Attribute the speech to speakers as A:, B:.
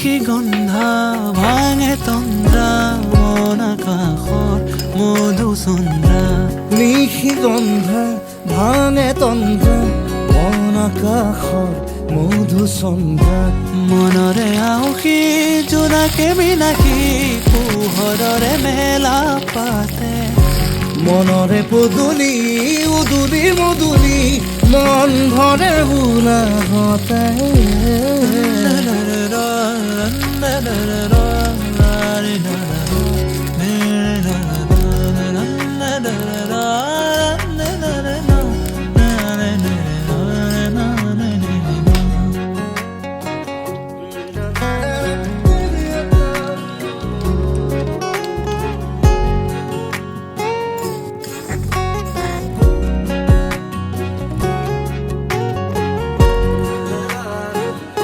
A: নিশি গন্ধা ভাঙে তন্দ্ৰা মন আকাশৰ মধুচন্দ্ৰা
B: নিশি গন্ধা ভাঙে তন্দ্ৰা মন আকাশৰ মধুচন্দ্ৰা
A: মনৰে আউসী জোনাকে বিলাসী পোহৰৰে মেলা পাতে
B: মনৰে পদূলি উদুলি মধুলি মন ভৰে বোলাহতে